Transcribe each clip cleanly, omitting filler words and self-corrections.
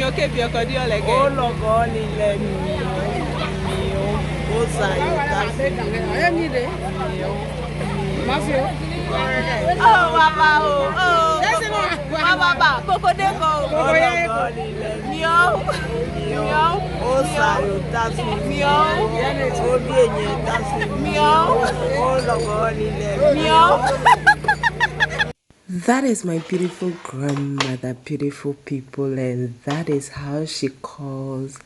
okay, be a cordial again. Oh, Logoli, let me. Oh, Baba, oh, Baba, Coco Deco, Meow, Meow, Oh, Sayo, that's me. Meow, Oh, Bien, that's me. Meow, Oh, Logoli, let me. Meow. That is my beautiful grandmother, beautiful people, and that is how she calls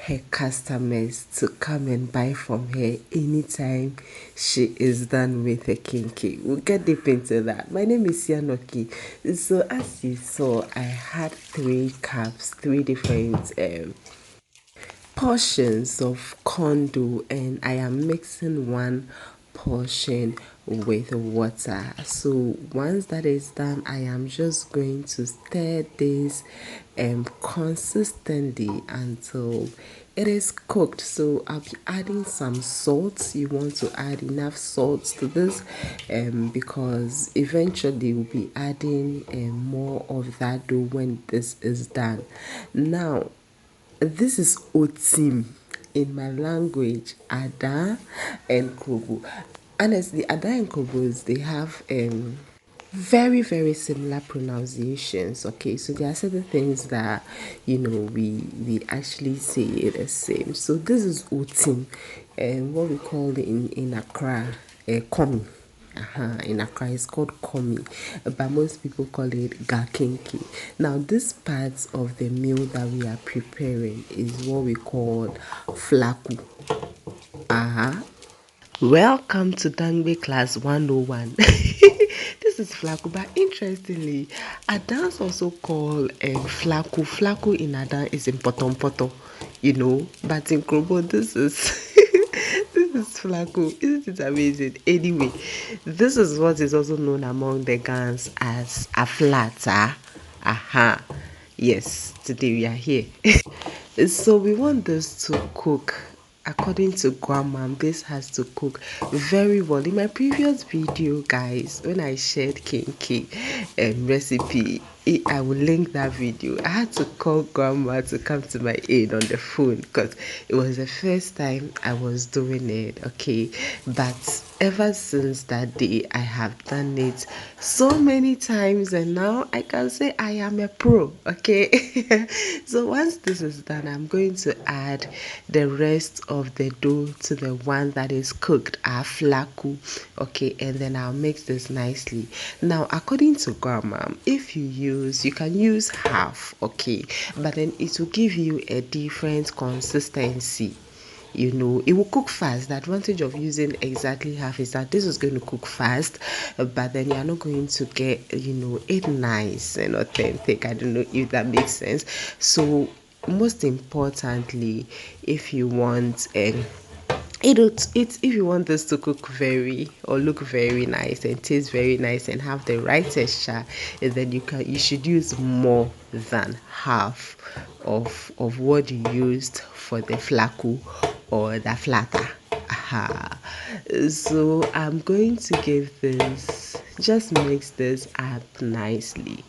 her customers to come and buy from her anytime she is done with her kinky. We'll get deep into that. My name is Yanoki. So as you saw, I had 3 cups, 3 different portions of condo, and I am mixing one portion with water. So once that is done, I am just going to stir this consistently until it is cooked. So I'll be adding some salt. You want to add enough salt to this because eventually we'll be adding more of that dough when this is done. Now this is Otim in my language, Ada and Kobo. Honestly, Ada and Kobos, they have very similar pronunciations. Okay, so there are certain things that we actually say it the same. So this is Otim, and what we call it in Accra, komi. In Accra, it's called komi, but most people call it Ga Kenkey. Now, this part of the meal that we are preparing is what we call flaku. Welcome to Dangme class 101. This is flaku, but interestingly, Adans also call flaku. Flaku in Adan is in potom poto, but in Krobo, this is this is flaku. Isn't it amazing? Anyway, this is what is also known among the Gans as a flatter. Aha. Yes, today we are here. So we want this to cook. According to grandma, this has to cook very well. In my previous video, guys, when I shared kinky recipe, I will link that video. I had to call grandma to come to my aid on the phone because it was the first time I was doing it. Okay, but ever since that day, I have done it so many times, and now I can say I am a pro. Okay, so once this is done, I'm going to add the rest of the dough to the one that is cooked, our flaku. Okay, and then I'll mix this nicely. Now, according to grandma, if you can use half. Okay, but then it will give you a different consistency. It will cook fast. The advantage of using exactly half is that this is going to cook fast, but then you're not going to get it nice and authentic. I don't know if that makes sense. So most importantly, if you want if you want this to cook very or look very nice and taste very nice and have the right texture, then you should use more than half of what you used for the flaku or the flatter. Aha. So I'm going to give this, just mix this up nicely,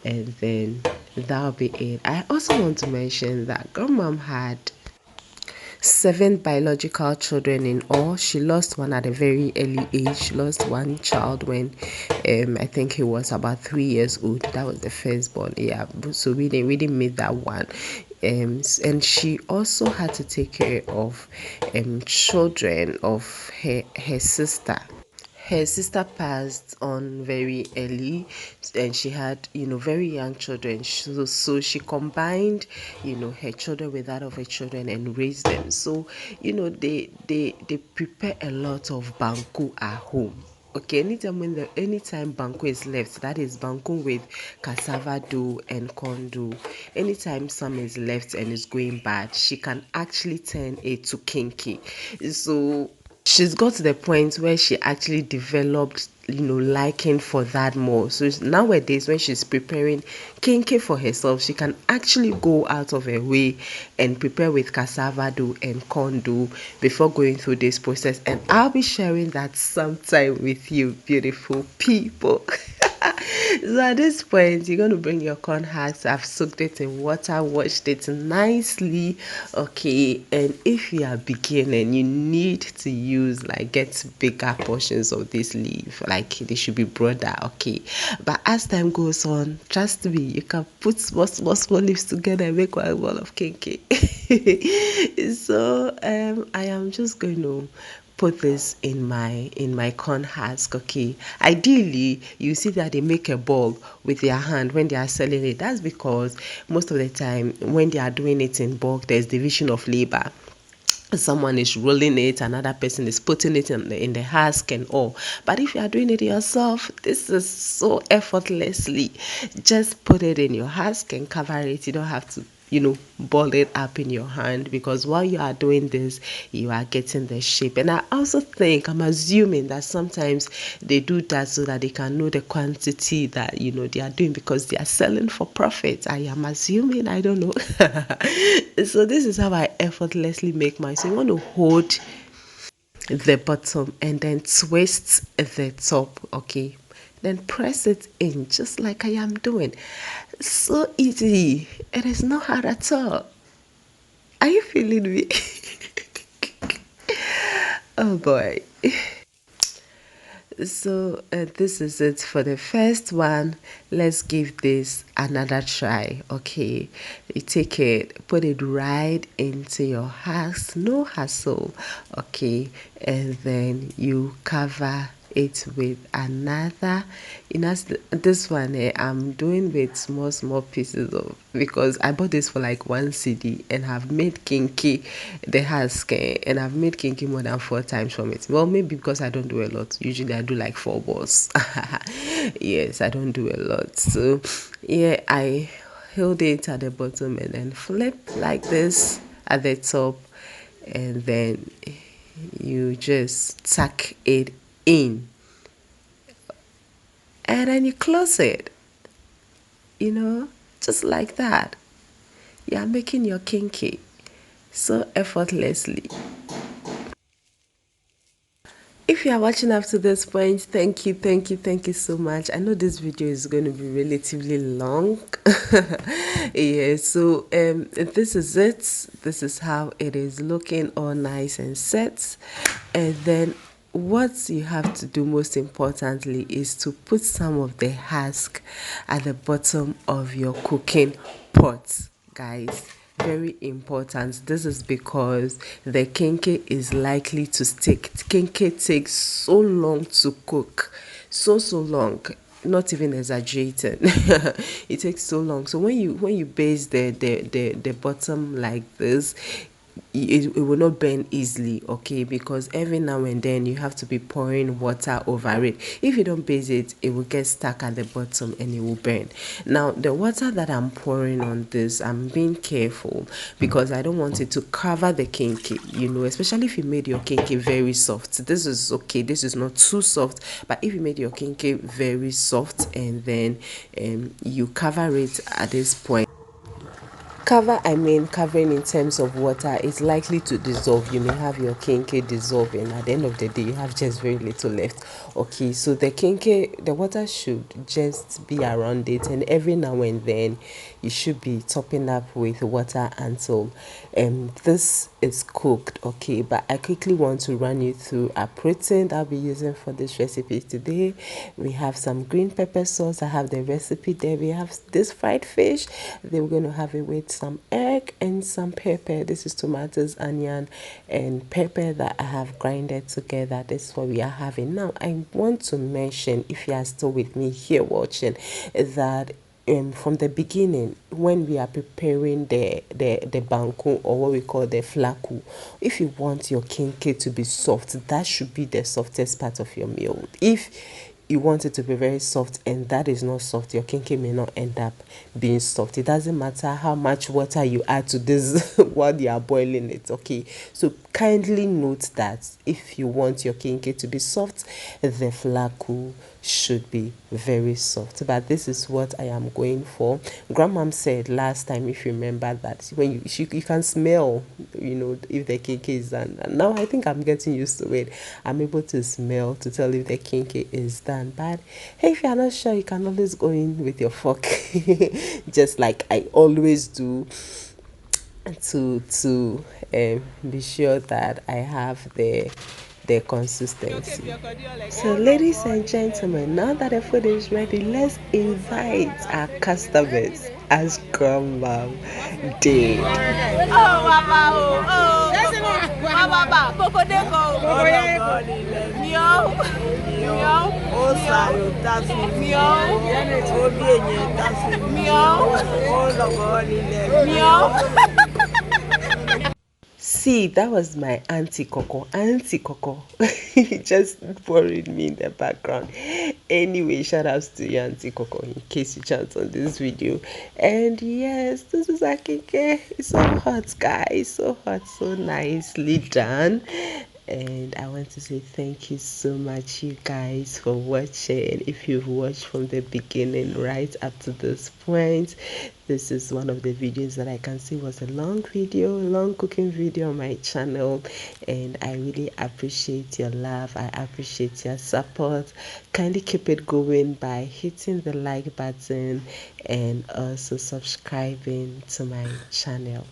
and then that'll be it. I also want to mention that grandmom had 7 biological children in all. She lost one at a very early age. She lost one child when I think he was about 3 years old. That was the firstborn. Yeah, so we didn't meet that one. And she also had to take care of children of her sister. Her sister passed on very early, and she had very young children. So she combined her children with that of her children and raised them. So they prepare a lot of banku at home. Okay, anytime banku is left, that is banku with cassava dough and corn dough. Anytime some is left and is going bad, she can actually turn it to kinky. So she's got to the point where she actually developed liking for that more. So nowadays when she's preparing kinky for herself, she can actually go out of her way and prepare with cassava dough and corn dough before going through this process, and I'll be sharing that sometime with you beautiful people. So at this point, you're going to bring your corn husks. I've soaked it in water, washed it nicely. Okay, and if you are beginning, you need to use get bigger portions of this leaf. Like they should be broader. Okay, but as time goes on, trust me, you can put small leaves together and make one ball of kenkey. So I am just going to put this in my corn husk. Okay, ideally you see that they make a ball with their hand when they are selling it. That's because most of the time when they are doing it in bulk, there's division of labor. Someone is rolling it, another person is putting it in the husk and all. But if you are doing it yourself, this is so effortlessly. Just put it in your husk and cover it. You don't have to ball it up in your hand, because while you are doing this, you are getting the shape. And I also think, I'm assuming that sometimes they do that so that they can know the quantity that they are doing, because they are selling for profit. I am assuming, I don't know. So this is how I effortlessly make mine. So you want to hold the bottom and then twist the top. Okay, then press it in just like I am doing. So easy. It is not hard at all. Are you feeling me? Oh boy. So this is it for the first one. Let's give this another try. Okay, you take it, put it right into your husk, no hassle. Okay, and then you cover it with another. This one I'm doing with small pieces of, because I bought this for like 1 CD, and I've made kenkey the husk, and I've made kenkey more than 4 times from it. Well, maybe because I don't do a lot. Usually I do like 4 balls. Yes, I don't do a lot. So yeah, I held it at the bottom and then flip like this at the top, and then you just tuck it in, and then you close it, just like that. You are making your kenkey so effortlessly. If you are watching up to this point, thank you so much. I know this video is going to be relatively long. Yeah, so this is it. This is how it is looking, all nice and set. And then what you have to do most importantly is to put some of the husk at the bottom of your cooking pot, guys. Very important. This is because the kenkey is likely to stick. Kenkey takes so long to cook, so long, not even exaggerating. It takes so long. So when you base the bottom like this, it will not burn easily. Okay, because every now and then you have to be pouring water over it. If you don't base it, it will get stuck at the bottom and it will burn. Now the water that I'm pouring on this, I'm being careful because I don't want it to cover the kenkey, especially if you made your kenkey very soft. This is okay, this is not too soft, but if you made your kenkey very soft and then you cover it at this point, covering in terms of water, is likely to dissolve. You may have your kenkey dissolve, and at the end of the day you have just very little left. Okay, so the water should just be around it, and every now and then you should be topping up with water until this is cooked. Okay, but I quickly want to run you through a protein that I'll be using for this recipe today. We have some green pepper sauce. I have the recipe there. We have this fried fish. Then we're going to have it with some egg and some pepper. This is tomatoes, onion, and pepper that I have grinded together. This is what we are having. Now, I want to mention, if you are still with me here watching, that from the beginning, when we are preparing the banku, or what we call the flaku, if you want your kenkey to be soft, that should be the softest part of your meal. If you want it to be very soft and that is not soft, your kenkey may not end up being soft. It doesn't matter how much water you add to this while you are boiling it. Okay, so kindly note that if you want your kenkey to be soft, the flaku should be very soft, but this is what I am going for. Grandmom said last time, if you remember, that when you can smell, if the cake is done. And now I think I'm getting used to it. I'm able to smell to tell if the cake is done. But hey, if you're not sure, you can always go in with your fork just like I always do, to be sure that I have the consistency. So ladies and gentlemen, now that the food is ready, let's invite our customers as Grandma did. Oh, Baba, Baba, Coco Deco, Meow, Meow, Ó ṣàyò tásù mi. Meow, Ó bí èèyàn tásù mi. Meow, Ó lọ́gọ́ nílẹ̀ mi. Meow. See, that was my auntie Coco. Auntie Coco. Just worried me in the background. Anyway, shout outs to you, Auntie Coco, in case you chance on this video. And yes, this is Ga Kenkey. It's so hot, guys. So hot, so nicely done. And I want to say thank you so much, you guys, for watching. If you've watched from the beginning right up to this point, this is one of the videos that I can see was a long cooking video on my channel, and I really appreciate your love. I appreciate your support. Kindly keep it going by hitting the like button and also subscribing to my channel.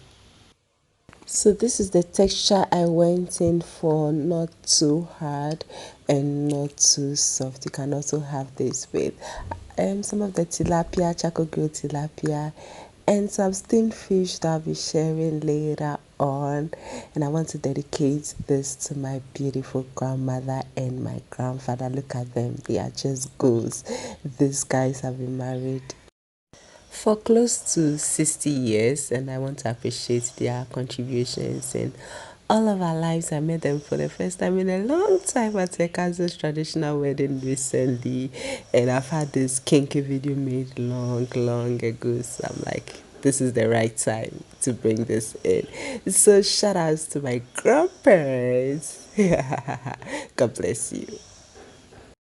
So this is the texture I went in for, not too hard and not too soft. You can also have this with some of the tilapia, charcoal grilled tilapia, and some steamed fish that I'll be sharing later on. And I want to dedicate this to my beautiful grandmother and my grandfather. Look at them, they are just goals. These guys have been married for close to 60 years, and I want to appreciate their contributions in all of our lives. I met them for the first time in a long time at a cousin's traditional wedding recently, and I've had this kinky video made long ago, so I'm like, this is the right time to bring this in. So shout outs to my grandparents. God bless you.